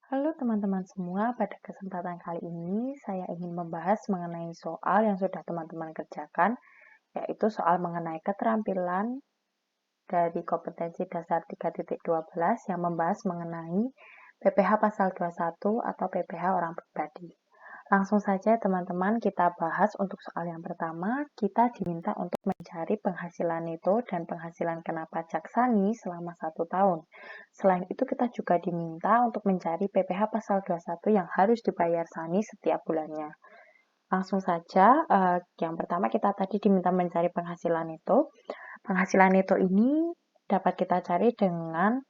Halo teman-teman semua, pada kesempatan kali ini saya ingin membahas mengenai soal yang sudah teman-teman kerjakan, yaitu soal mengenai keterampilan dari kompetensi dasar 3.12 yang membahas mengenai PPh pasal 21 atau PPh orang pribadi. Langsung saja teman-teman kita bahas untuk soal yang pertama, kita diminta untuk mencari penghasilan neto dan penghasilan kena pajak SANI selama 1 tahun. Selain itu kita juga diminta untuk mencari PPh pasal 21 yang harus dibayar SANI setiap bulannya. Langsung saja, yang pertama kita tadi diminta mencari penghasilan neto. Penghasilan neto ini dapat kita cari dengan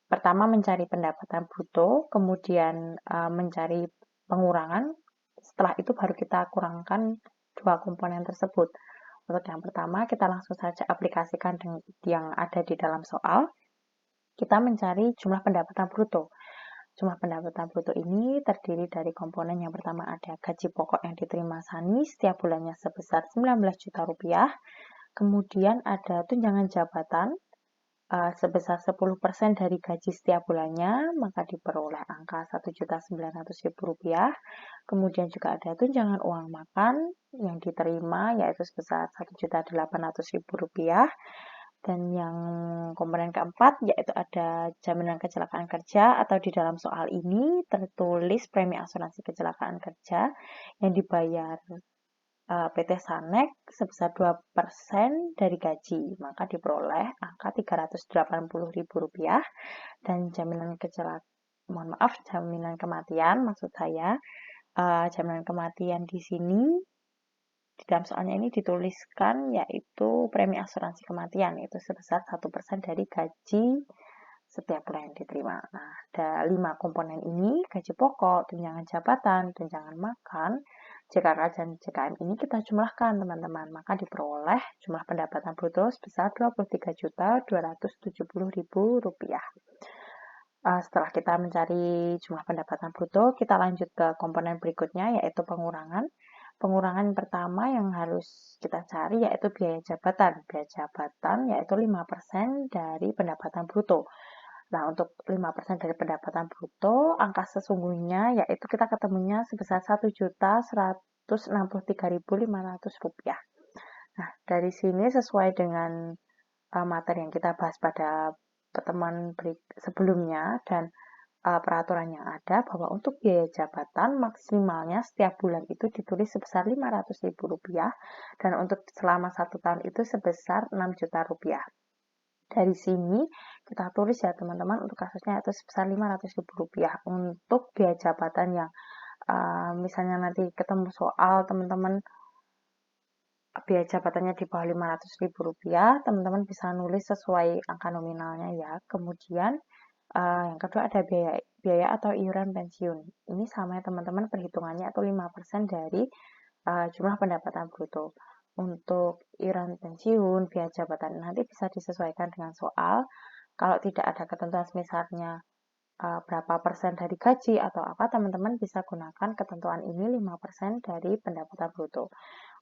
pertama mencari pendapatan bruto, kemudian mencari pengurangan, setelah itu baru kita kurangkan dua komponen tersebut. Untuk yang pertama, kita langsung saja aplikasikan yang ada di dalam soal. Kita mencari jumlah pendapatan bruto. Jumlah pendapatan bruto ini terdiri dari komponen yang pertama ada gaji pokok yang diterima SANI setiap bulannya sebesar 19 juta rupiah. Kemudian ada tunjangan jabatan sebesar 10% dari gaji setiap bulannya, maka diperoleh angka Rp1.900.000. Kemudian juga ada tunjangan uang makan yang diterima yaitu sebesar Rp1.800.000. Dan yang komponen keempat yaitu ada jaminan kecelakaan kerja atau di dalam soal ini tertulis premi asuransi kecelakaan kerja yang dibayar PT Sanek sebesar 2% dari gaji, maka diperoleh angka Rp380.000. Dan jaminan jaminan kematian, maksud saya, jaminan kematian di sini di dalam soalnya ini dituliskan yaitu premi asuransi kematian, yaitu sebesar 1% dari gaji setiap bulan yang diterima. Nah, ada 5 komponen ini, gaji pokok, tunjangan jabatan, tunjangan makan, JKK dan JKM ini kita jumlahkan teman-teman, maka diperoleh jumlah pendapatan bruto sebesar Rp23.270.000. Setelah kita mencari jumlah pendapatan bruto, kita lanjut ke komponen berikutnya yaitu pengurangan. Pengurangan pertama yang harus kita cari yaitu biaya jabatan. Biaya jabatan yaitu 5% dari pendapatan bruto. Nah, untuk 5% dari pendapatan bruto, angka sesungguhnya yaitu kita ketemunya sebesar Rp1.163.500. Nah, dari sini sesuai dengan materi yang kita bahas pada pertemuan sebelumnya dan peraturan yang ada bahwa untuk biaya jabatan maksimalnya setiap bulan itu ditulis sebesar Rp500.000 dan untuk selama 1 tahun itu sebesar Rp6 juta. Dari sini kita tulis ya teman-teman untuk kasusnya itu sebesar Rp500.000 untuk biaya jabatan yang misalnya nanti ketemu soal teman-teman biaya jabatannya di bawah Rp500.000, teman-teman bisa nulis sesuai angka nominalnya ya. Kemudian yang kedua ada biaya atau iuran pensiun. Ini sama ya teman-teman, perhitungannya itu 5% dari jumlah pendapatan bruto. Untuk iuran pensiun, biaya jabatan nanti bisa disesuaikan dengan soal. Kalau tidak ada ketentuan misalnya berapa persen dari gaji atau apa, teman-teman bisa gunakan ketentuan ini 5% dari pendapatan bruto.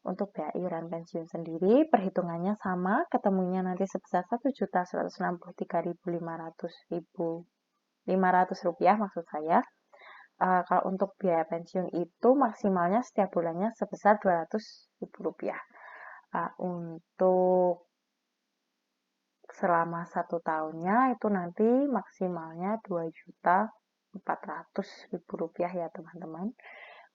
Untuk biaya iuran pensiun sendiri, perhitungannya sama, ketemunya nanti sebesar Rp1.163.500 maksud saya. Kalau untuk biaya pensiun itu maksimalnya setiap bulannya sebesar Rp200.000. Untuk selama 1 tahunnya itu nanti maksimalnya Rp2.400.000 ya teman-teman.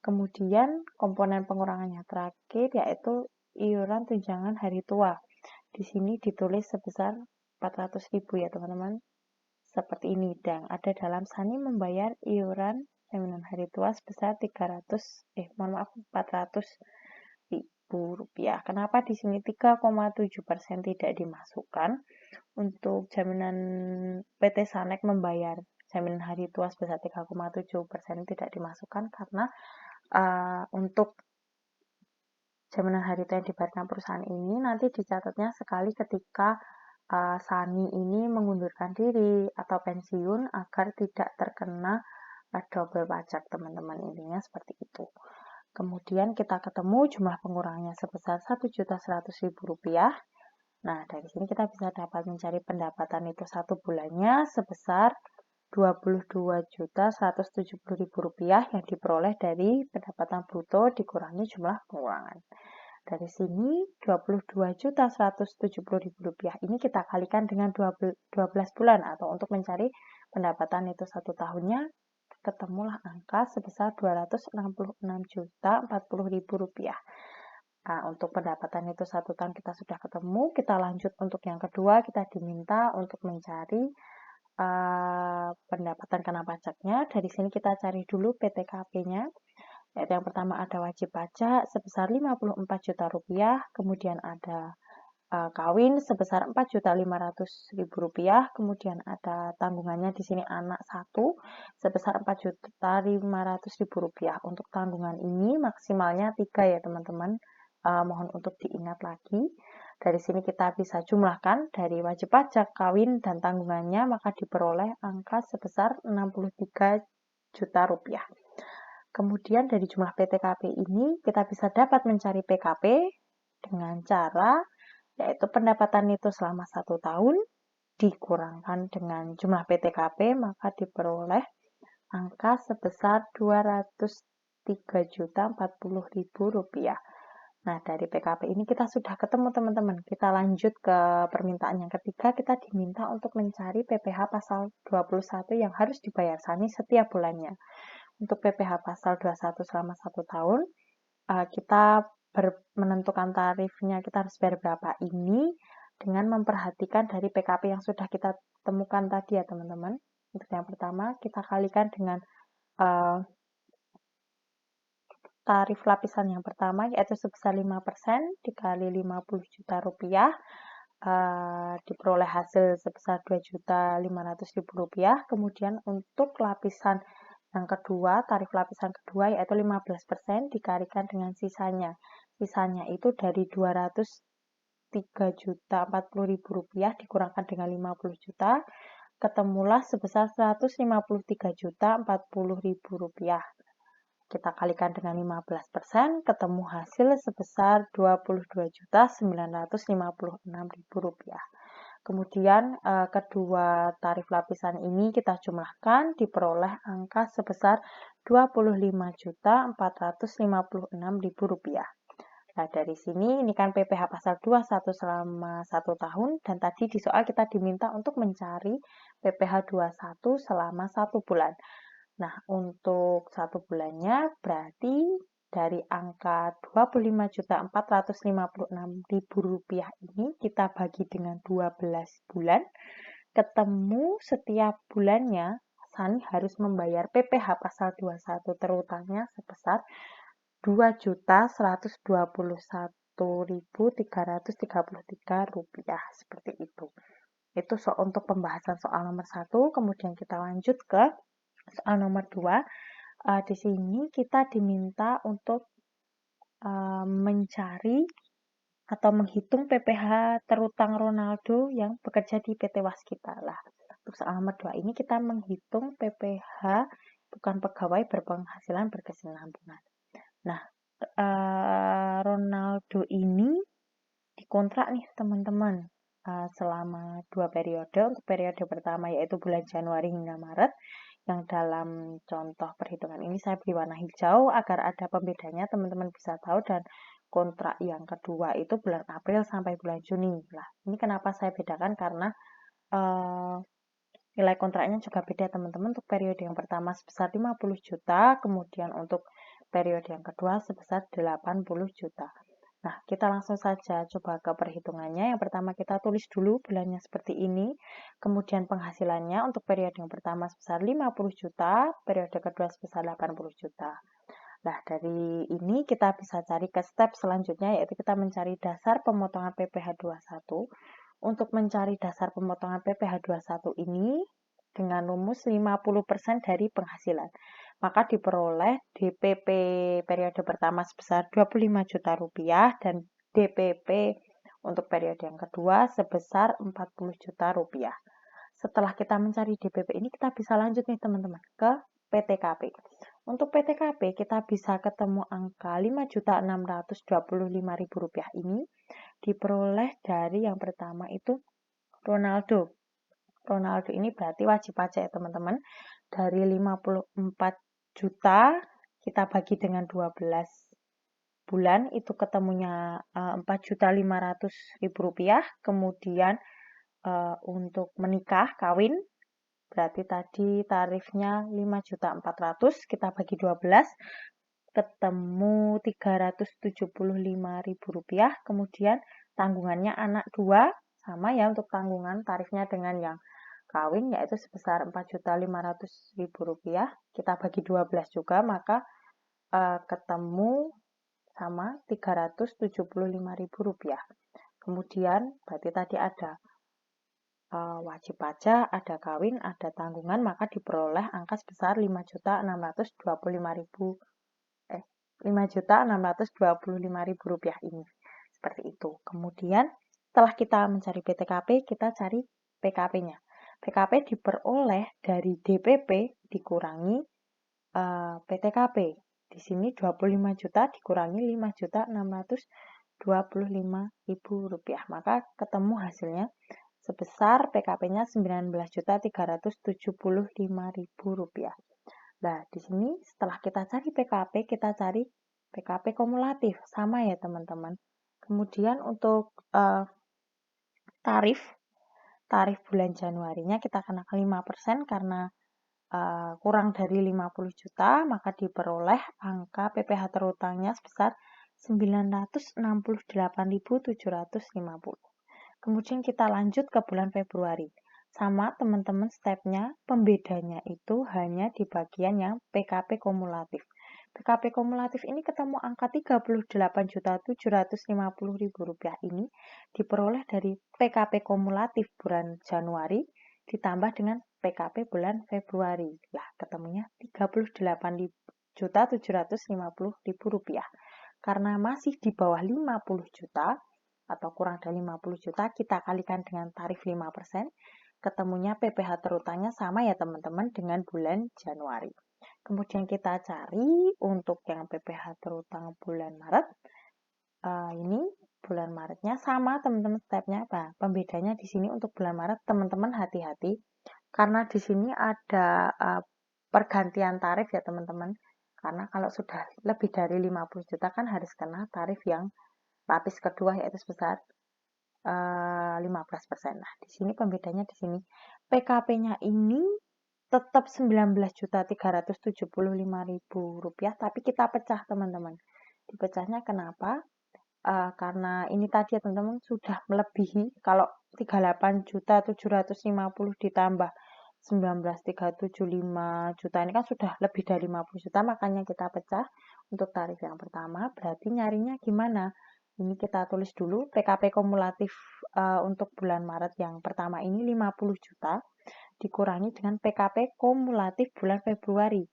Kemudian komponen pengurangannya terakhir yaitu iuran tunjangan hari tua. Di sini ditulis sebesar Rp400.000 ya teman-teman. Seperti ini, dan ada dalam SANI membayar iuran jaminan hari tua sebesar Rp400.000. Kenapa di sini 3,7% tidak dimasukkan? Untuk jaminan PT Sanek membayar jaminan hari tua sebesar 3,7% tidak dimasukkan karena untuk jaminan hari tua yang dibayarkan perusahaan ini nanti dicatatnya sekali ketika SANI ini mengundurkan diri atau pensiun agar tidak terkena double pajak teman-teman, intinya seperti itu. Kemudian kita ketemu jumlah pengurangannya sebesar Rp1.100.000. Nah, dari sini kita bisa dapat mencari pendapatan itu 1 bulannya sebesar Rp22.170.000 yang diperoleh dari pendapatan bruto dikurangi jumlah pengurangan. Dari sini Rp22.170.000 ini kita kalikan dengan 12 bulan atau untuk mencari pendapatan itu 1 tahunnya, ketemulah angka sebesar Rp266.040.000. Nah, untuk pendapatan itu 1 tahun kita sudah ketemu, kita lanjut untuk yang kedua, kita diminta untuk mencari pendapatan kena pajaknya. Dari sini kita cari dulu PTKP-nya. Yaitu yang pertama ada wajib pajak sebesar Rp54 juta, kemudian ada kawin sebesar Rp4.500.000, kemudian ada tanggungannya di sini anak 1 sebesar Rp4.500.000. Untuk tanggungan ini maksimalnya 3 ya teman-teman. Mohon untuk diingat lagi. Dari sini kita bisa jumlahkan dari wajib pajak, kawin, dan tanggungannya, maka diperoleh angka sebesar Rp63 juta. Kemudian dari jumlah PTKP ini kita bisa dapat mencari PKP dengan cara yaitu pendapatan itu selama 1 tahun dikurangkan dengan jumlah PTKP, maka diperoleh angka sebesar Rp203.040.000. Nah, dari PKP ini kita sudah ketemu teman-teman. Kita lanjut ke permintaan yang ketiga, kita diminta untuk mencari PPh pasal 21 yang harus dibayar SANI setiap bulannya. Untuk PPh pasal 21 selama 1 tahun, kita menentukan tarifnya, kita harus bayar berapa ini dengan memperhatikan dari PKP yang sudah kita temukan tadi ya teman-teman. Untuk yang pertama, kita kalikan dengan tarif lapisan yang pertama yaitu sebesar 5% dikali Rp50 juta, diperoleh hasil sebesar Rp2.500.000. Kemudian untuk lapisan yang kedua, tarif lapisan kedua yaitu 15% dikalikan dengan sisanya. Sisanya itu dari Rp203.040.000 dikurangkan dengan Rp50 juta, ketemulah sebesar Rp153.040.000. Kita kalikan dengan 15%, ketemu hasil sebesar Rp22.956.000. Kemudian kedua tarif lapisan ini kita jumlahkan, diperoleh angka sebesar Rp25.456.000. Nah, dari sini ini kan PPh pasal 21 selama 1 tahun, dan tadi di soal kita diminta untuk mencari PPh 21 selama 1 bulan. Nah, untuk 1 bulannya berarti dari angka Rp25.456.000 ini kita bagi dengan 12 bulan, ketemu setiap bulannya SANI harus membayar PPh pasal 21 terutamanya sebesar Rp2.121.333 seperti itu. Itu untuk pembahasan soal nomor 1. Kemudian kita lanjut ke soal nomor 2, di sini kita diminta untuk mencari atau menghitung PPh terutang Ronaldo yang bekerja di PT Waskita. Lah, untuk soal nomor 2 ini kita menghitung PPh bukan pegawai berpenghasilan berkesinambungan. Nah, Ronaldo ini dikontrak nih teman-teman selama 2 periode. Untuk periode pertama yaitu bulan Januari hingga Maret, yang dalam contoh perhitungan ini saya beri warna hijau agar ada pembedanya, teman-teman bisa tahu. Dan kontrak yang kedua itu bulan April sampai bulan Juni. Lah, ini kenapa saya bedakan karena nilai kontraknya juga beda teman-teman. Untuk periode yang pertama sebesar 50 juta, kemudian untuk periode yang kedua sebesar 80 juta. Nah, kita langsung saja coba ke perhitungannya. Yang pertama kita tulis dulu bulannya seperti ini. Kemudian penghasilannya untuk periode yang pertama sebesar 50 juta, periode kedua sebesar 80 juta. Nah, dari ini kita bisa cari ke step selanjutnya, yaitu kita mencari dasar pemotongan PPh 21. Untuk mencari dasar pemotongan PPh 21 ini dengan rumus 50% dari penghasilan. Maka diperoleh DPP periode pertama sebesar Rp25 juta dan DPP untuk periode yang kedua sebesar Rp40 juta. Setelah kita mencari DPP ini, kita bisa lanjut nih teman-teman ke PTKP. Untuk PTKP kita bisa ketemu angka Rp5.625.000 ini diperoleh dari yang pertama itu Ronaldo. Ronaldo ini berarti wajib pajak ya teman-teman. Dari 54 juta kita bagi dengan 12 bulan itu ketemunya 4.500.000 rupiah. Kemudian untuk menikah, kawin, berarti tadi tarifnya 5.400.000 kita bagi 12 ketemu 375.000 rupiah. Kemudian tanggungannya anak 2 sama ya untuk tanggungan tarifnya dengan yang kawin yaitu sebesar 4.500.000 rupiah. Kita bagi 12 juga maka ketemu sama 375.000 rupiah. Kemudian berarti tadi ada wajib pajak, ada kawin, ada tanggungan, maka diperoleh angka sebesar 5.625.000 rupiah ini. Seperti itu. Kemudian setelah kita mencari PTKP, kita cari PKP-nya. PKP diperoleh dari DPP dikurangi PTKP. Di sini 25 juta dikurangi 5.625.000 rupiah. Maka ketemu hasilnya sebesar PKP-nya 19.375.000 rupiah. Nah, di sini setelah kita cari PKP, kita cari PKP kumulatif. Sama ya teman-teman. Kemudian untuk tarif bulan Januarinya kita kenakan 5% karena kurang dari 50 juta, maka diperoleh angka PPh terutangnya sebesar 968.750. Kemudian kita lanjut ke bulan Februari. Sama teman-teman stepnya, pembedanya itu hanya di bagian yang PKP kumulatif. PKP kumulatif ini ketemu angka 38.750.000 rupiah ini diperoleh dari PKP kumulatif bulan Januari ditambah dengan PKP bulan Februari. Lah, ketemunya 38.750.000 rupiah. Karena masih di bawah 50 juta, atau kurang dari 50 juta, kita kalikan dengan tarif 5%, ketemunya PPh terutangnya sama ya teman-teman dengan bulan Januari. Kemudian kita cari untuk yang PPh terutang bulan Maret, ini bulan Maretnya sama teman-teman stepnya. Nah, pembedanya di sini untuk bulan Maret, teman-teman hati-hati, karena di sini ada pergantian tarif ya teman-teman. Karena kalau sudah lebih dari 50 juta kan harus kena tarif yang lapis kedua yaitu sebesar 15%. Nah, di sini pembedanya di sini. PKP-nya ini tetap 19.375.000 rupiah, tapi kita pecah teman-teman. Dipecahnya kenapa? Karena ini tadi ya teman-teman sudah melebihi, kalau 38.750 ditambah 19.375 juta ini kan sudah lebih dari 50 juta, makanya kita pecah untuk tarif yang pertama. Berarti nyarinya gimana? Ini kita tulis dulu PKP kumulatif untuk bulan Maret yang pertama ini 50 juta dikurangi dengan PKP kumulatif bulan Februari.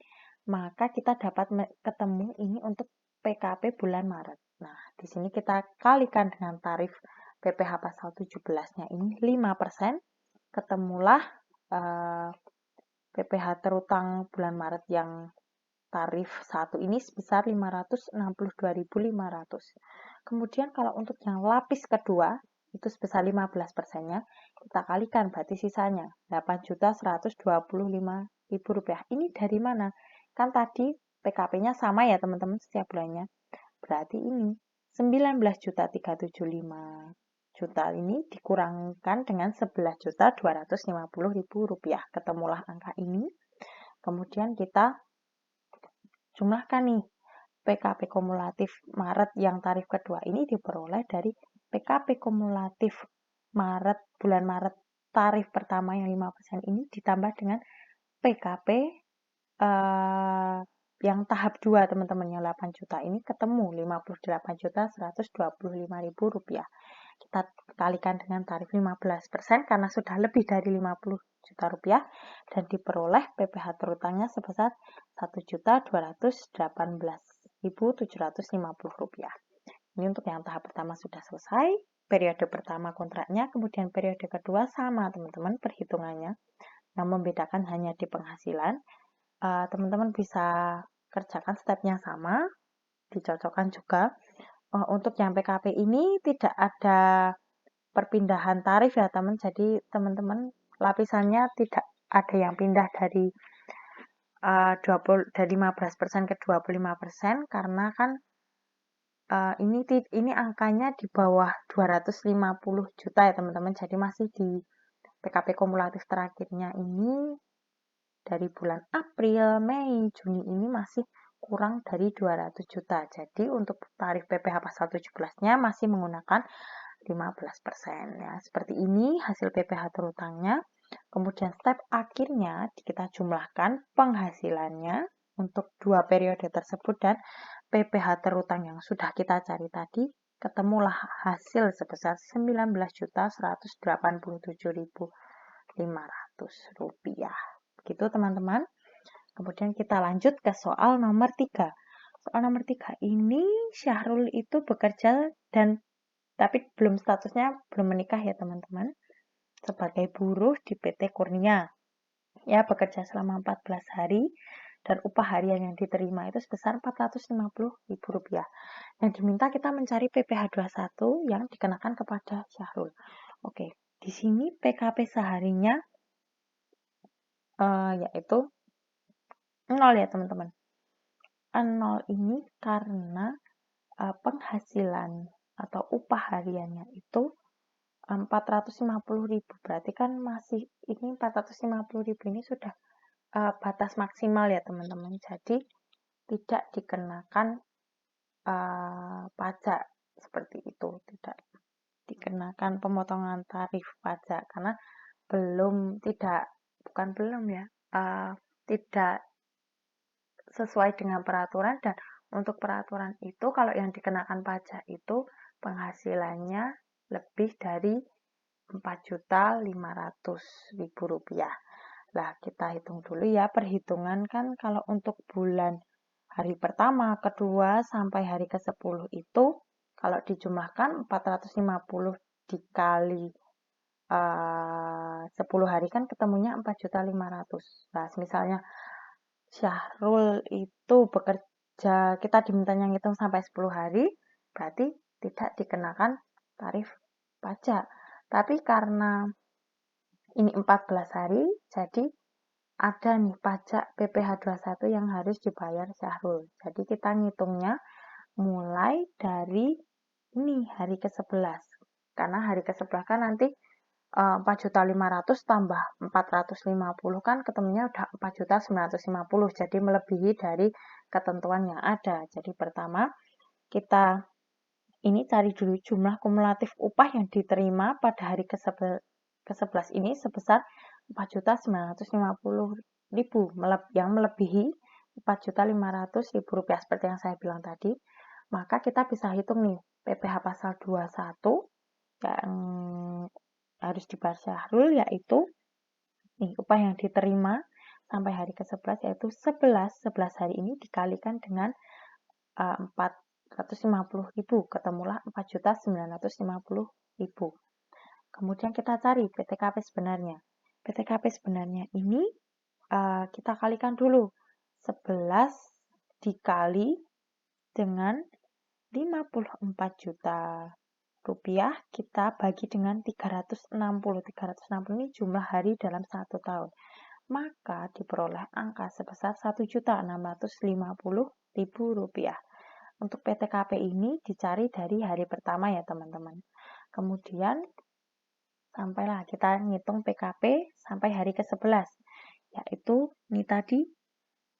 Maka kita dapat ketemu ini untuk PKP bulan Maret. Nah, di sini kita kalikan dengan tarif PPh pasal 17-nya ini 5%, ketemulah PPh terutang bulan Maret yang tarif 1 ini sebesar 562.500. Kemudian kalau untuk yang lapis kedua itu sebesar 15%-nya, kita kalikan berarti sisanya 8.125.000 rupiah. Ini dari mana? Kan tadi PKP-nya sama ya teman-teman setiap bulannya. Berarti ini 19.375 juta ini dikurangkan dengan 11.250.000 rupiah. Ketemulah angka ini. Kemudian kita jumlahkan nih PKP kumulatif Maret yang tarif kedua ini diperoleh dari PKP kumulatif bulan Maret tarif pertama yang 5% ini ditambah dengan PKP yang tahap 2 teman-teman yang 8 juta ini ketemu 58.125.000 rupiah. Kita kalikan dengan tarif 15% karena sudah lebih dari 50 juta rupiah dan diperoleh PPh terutangnya sebesar 1.218.750 rupiah. Ini untuk yang tahap pertama sudah selesai, periode pertama kontraknya, kemudian periode kedua sama teman-teman perhitungannya. Yang membedakan hanya di penghasilan. Teman-teman bisa kerjakan stepnya sama, dicocokkan juga. Untuk yang PKP ini tidak ada perpindahan tarif ya teman, jadi teman-teman lapisannya tidak ada yang pindah dari 15% ke 25% karena kan ini angkanya di bawah 250 juta ya teman-teman. Jadi masih di PKP kumulatif terakhirnya ini dari bulan April, Mei, Juni ini masih kurang dari 200 juta. Jadi untuk tarif PPh pasal 17-nya masih menggunakan 15% ya. Seperti ini hasil PPh terutangnya. Kemudian step akhirnya kita jumlahkan penghasilannya untuk 2 periode tersebut dan PPh terutang yang sudah kita cari tadi, ketemulah hasil sebesar Rp19.187.500. Begitu teman-teman. Kemudian kita lanjut ke soal nomor 3. Soal nomor 3 ini Syahrul itu bekerja tapi statusnya belum menikah ya teman-teman. Sebagai buruh di PT Kurnia. Ya, bekerja selama 14 hari dan upah harian yang diterima itu sebesar Rp450.000. Yang diminta kita mencari PPh 21 yang dikenakan kepada Syahrul. Oke, di sini PKP seharinya yaitu 0 ya teman-teman. 0 ini karena penghasilan atau upah hariannya itu 450.000, berarti kan masih ini 450.000 ini sudah batas maksimal ya teman-teman, jadi tidak dikenakan pajak seperti itu, tidak dikenakan pemotongan tarif pajak karena tidak sesuai dengan peraturan. Dan untuk peraturan itu kalau yang dikenakan pajak itu penghasilannya lebih dari Rp4.500.000. Lah, kita hitung dulu ya, perhitungan kan kalau untuk bulan hari pertama, kedua, sampai hari ke-10 itu, kalau dijumlahkan 450 dikali 10 hari kan ketemunya 4.500.000. Nah, misalnya Syahrul itu bekerja, kita dimintanya ngitung sampai 10 hari, berarti tidak dikenakan tarif pajak. Tapi karena ini 14 hari, jadi ada nih pajak PPh 21 yang harus dibayar Syahrul. Jadi kita ngitungnya mulai dari ini hari ke-11. Karena hari ke-11 kan nanti 4.500.000 tambah 450 kan ketemunya udah 4.950. Jadi melebihi dari ketentuan yang ada. Jadi pertama kita ini cari dulu jumlah kumulatif upah yang diterima pada hari ke-11 ini sebesar Rp4.950.000 yang melebihi Rp4.500.000 seperti yang saya bilang tadi. Maka kita bisa hitung nih PPh pasal 21 yang harus dibayar Syahrul, yaitu nih upah yang diterima sampai hari ke-11 yaitu 11 hari ini dikalikan dengan 450.000, ketemulah 4.950.000. Kemudian kita cari PTKP sebenarnya. PTKP sebenarnya ini kita kalikan dulu 11 dikali dengan 54 juta rupiah, kita bagi dengan 360. 360 ini jumlah hari dalam 1 tahun. Maka diperoleh angka sebesar Rp1.650.000. Untuk PTKP ini dicari dari hari pertama ya teman-teman. Kemudian sampailah kita ngitung PKP sampai hari ke-11. Yaitu ini tadi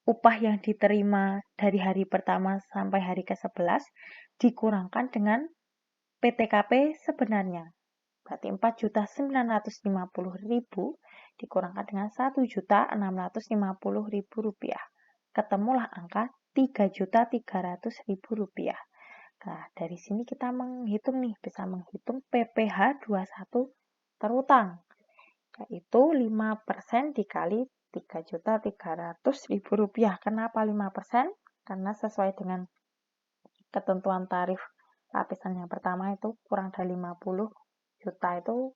upah yang diterima dari hari pertama sampai hari ke-11 dikurangkan dengan PTKP sebenarnya. Berarti Rp4.950.000 dikurangkan dengan Rp1.650.000. Ketemulah angka Rp3.300.000. Nah, dari sini kita bisa menghitung PPh 21 terutang, yaitu 5% dikali Rp3.300.000. Kenapa 5%? Karena sesuai dengan ketentuan tarif lapisan yang pertama itu kurang dari 50 juta itu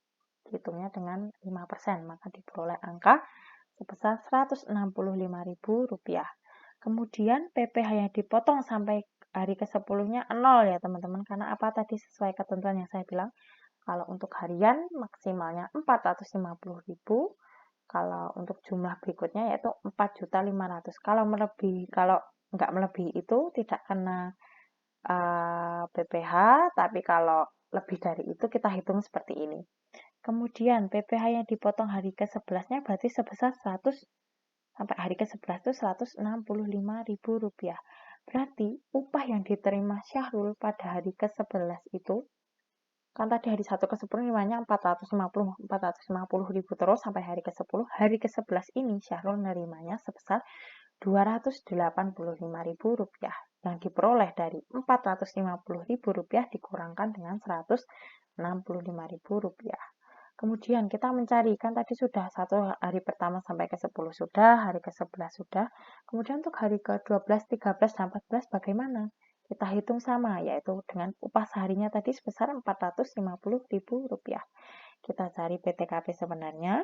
hitungnya dengan 5%, maka diperoleh angka sebesar Rp165.000. Kemudian PPh yang dipotong sampai hari ke-10-nya 0 ya teman-teman, karena apa tadi sesuai ketentuan yang saya bilang Kalau untuk harian maksimalnya 450.000. Kalau untuk jumlah berikutnya yaitu 4.500.000. Kalau nggak melebihi itu tidak kena PPh, tapi kalau lebih dari itu kita hitung seperti ini. Kemudian PPh yang dipotong hari ke-11-nya berarti sebesar 100 sampai hari ke-11 itu Rp165.000. Berarti upah yang diterima Syahrul pada hari ke-11 itu, kan tadi hari 1 ke 10 nilainya 450 ribu terus sampai hari ke-10. Hari ke-11 ini Syahrul nerimanya sebesar Rp285.000 yang diperoleh dari Rp450.000 dikurangkan dengan Rp165.000. Kemudian kita mencari, kan tadi sudah hari pertama sampai ke-10 sudah, hari ke-11 sudah. Kemudian untuk hari ke-12, 13, dan 14 bagaimana? Kita hitung sama, yaitu dengan upah seharinya tadi sebesar Rp450.000. Kita cari PTKP sebenarnya,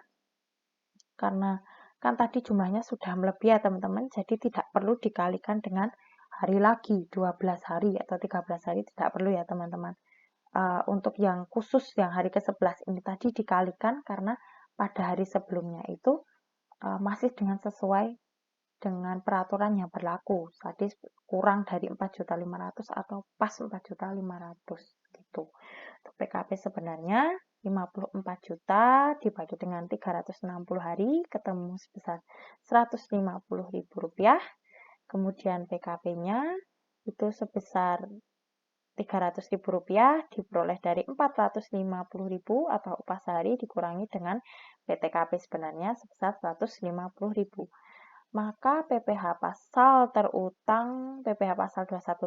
karena kan tadi jumlahnya sudah melebihi ya teman-teman, jadi tidak perlu dikalikan dengan hari lagi, 12 hari atau 13 hari, tidak perlu ya teman-teman. Untuk yang khusus yang hari ke-11 ini tadi dikalikan karena pada hari sebelumnya itu masih dengan sesuai dengan peraturan yang berlaku. Tadi kurang dari 4.500.000 atau pas 4.500.000 gitu. Untuk PKP sebenarnya 54 juta dibagi dengan 360 hari ketemu sebesar Rp150.000. Kemudian PKP-nya itu sebesar Rp300.000 diperoleh dari Rp450.000 atau upah sehari dikurangi dengan PTKP sebenarnya sebesar Rp150.000. Maka PPh pasal 21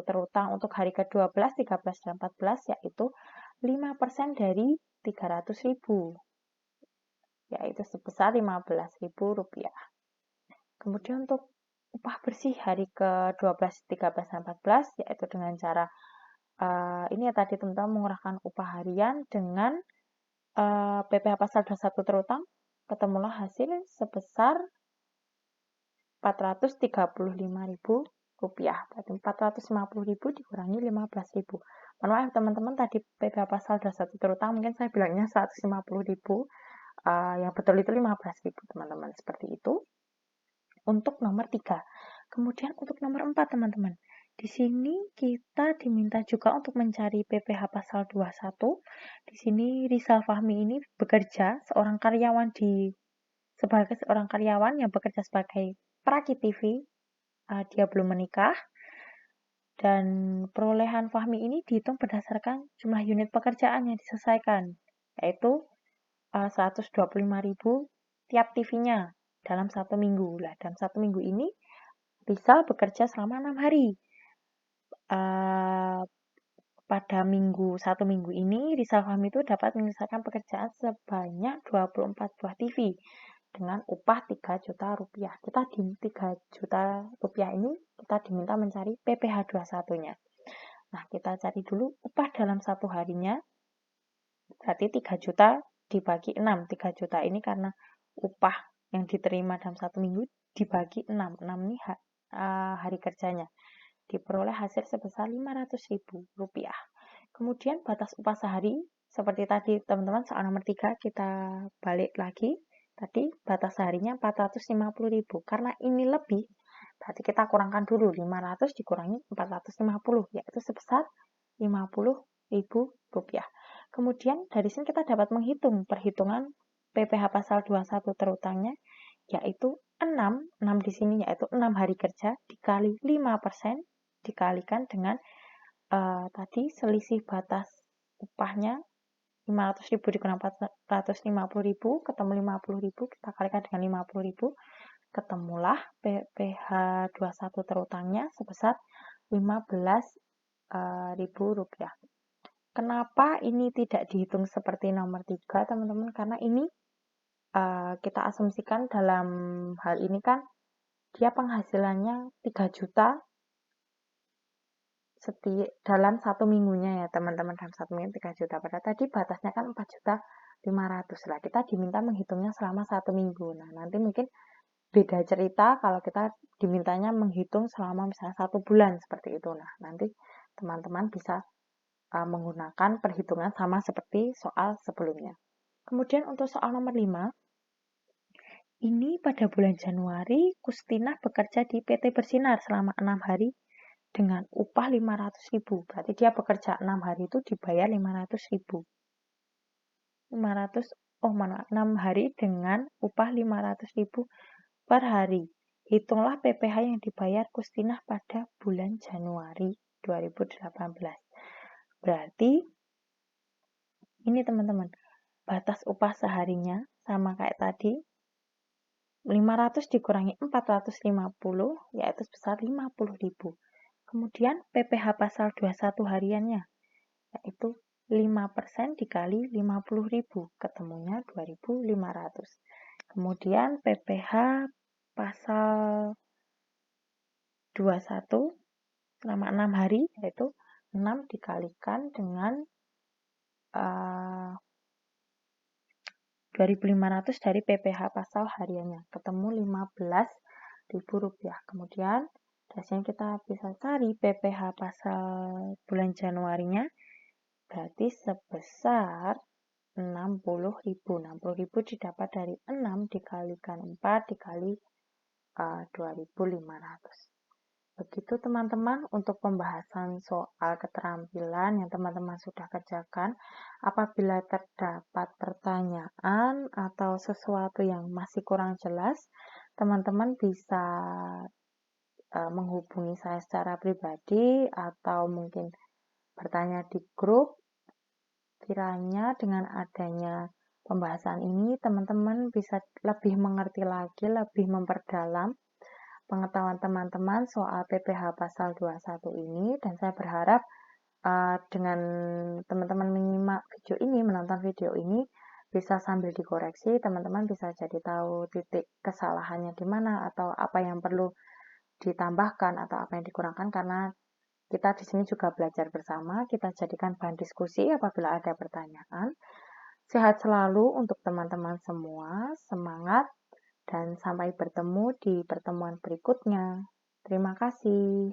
terutang untuk hari ke-12, 13, dan 14 yaitu 5% dari Rp300.000, yaitu sebesar Rp15.000. Kemudian untuk upah bersih hari ke-12, 13, dan 14 yaitu dengan cara ini ya tadi teman-teman mengerahkan upah harian dengan PPh pasal 21 terutang, ketemulah hasil sebesar Rp435.000. Berarti Rp450.000 dikurangi Rp15.000. Mohon maaf teman-teman, tadi PPh pasal 21 terutang mungkin saya bilangnya Rp150.000. Yang betul itu Rp15.000 teman-teman. Seperti itu untuk nomor 3. Kemudian untuk nomor 4 teman-teman. Di sini kita diminta juga untuk mencari PPh pasal 21. Di sini Rizal Fahmi ini bekerja sebagai seorang karyawan yang bekerja sebagai perakit TV. Dia belum menikah. Dan perolehan Fahmi ini dihitung berdasarkan jumlah unit pekerjaan yang diselesaikan, yaitu 125.000 tiap TV-nya dalam 1 minggu. Dalam 1 minggu ini Rizal bekerja selama 6 hari. Pada 1 minggu ini, Rizal Fahmi itu dapat menyelesaikan pekerjaan sebanyak 24 buah TV dengan upah Rp3 juta. Kita di Rp3 juta ini kita diminta mencari PPh 21-nya. Nah, kita cari dulu upah dalam 1 harinya. Berarti 3 juta dibagi 6. 3 juta ini karena upah yang diterima dalam 1 minggu dibagi 6. 6 ini hari kerjanya. Diperoleh hasil sebesar Rp500.000. Kemudian batas upah sehari, seperti tadi teman-teman soal nomor 3 kita balik lagi. Tadi batas seharinya Rp450.000. Karena ini lebih, berarti kita kurangkan dulu 500 dikurangi 450, yaitu sebesar Rp50.000. Kemudian dari sini kita dapat menghitung perhitungan PPh pasal 21 terutangnya, yaitu 6 di sini yaitu 6 hari kerja dikali 5% dikalikan dengan tadi selisih batas upahnya 500.000 dikurang 450.000 ketemu 50.000, kita kalikan dengan 50.000, ketemulah PPh 21 terutangnya sebesar Rp15.000. Kenapa ini tidak dihitung seperti nomor 3 teman-teman? Karena ini kita asumsikan dalam hal ini kan dia penghasilannya 3 juta dalam 1 minggunya ya teman-teman, dalam 1 minggu 3 juta. Padahal tadi batasnya kan 4.500.000 lah. Kita diminta menghitungnya selama 1 minggu. Nah, nanti mungkin beda cerita kalau kita dimintanya menghitung selama misalnya 1 bulan seperti itu. Nah, nanti teman-teman bisa menggunakan perhitungan sama seperti soal sebelumnya. Kemudian untuk soal nomor 5, ini pada bulan Januari, Kustinah bekerja di PT Bersinar selama 6 hari dengan upah 500.000. Berarti dia bekerja 6 hari itu dibayar 500.000. 6 hari dengan upah 500.000 per hari. Hitunglah PPh yang dibayar Kustinah pada bulan Januari 2018. Berarti ini teman-teman, batas upah seharinya sama kayak tadi. 500 dikurangi 450 yaitu sebesar 50.000. Kemudian PPh pasal 21 hariannya yaitu 5% dikali 50.000, ketemunya 2.500. Kemudian PPh pasal 21 selama 6 hari yaitu 6 dikalikan dengan 2.500 dari PPh pasal hariannya, ketemu 15.000 rupiah. Kemudian hasilnya kita bisa cari PPh pasal bulan Januarinya, berarti sebesar 60.000. 60.000 didapat dari 6 dikalikan 4 dikali 2.500. Begitu teman-teman untuk pembahasan soal keterampilan yang teman-teman sudah kerjakan. Apabila terdapat pertanyaan atau sesuatu yang masih kurang jelas, teman-teman bisa menghubungi saya secara pribadi atau mungkin bertanya di grup. Kiranya dengan adanya pembahasan ini, teman-teman bisa lebih mengerti lagi, lebih memperdalam pengetahuan teman-teman soal PPh pasal 21 ini, dan saya berharap dengan teman-teman menyimak video ini, menonton video ini, bisa sambil dikoreksi, teman-teman bisa jadi tahu titik kesalahannya di mana atau apa yang perlu ditambahkan atau apa yang dikurangkan, karena kita di sini juga belajar bersama, kita jadikan bahan diskusi apabila ada pertanyaan. Sehat selalu untuk teman-teman semua, semangat, dan sampai bertemu di pertemuan berikutnya. Terima kasih.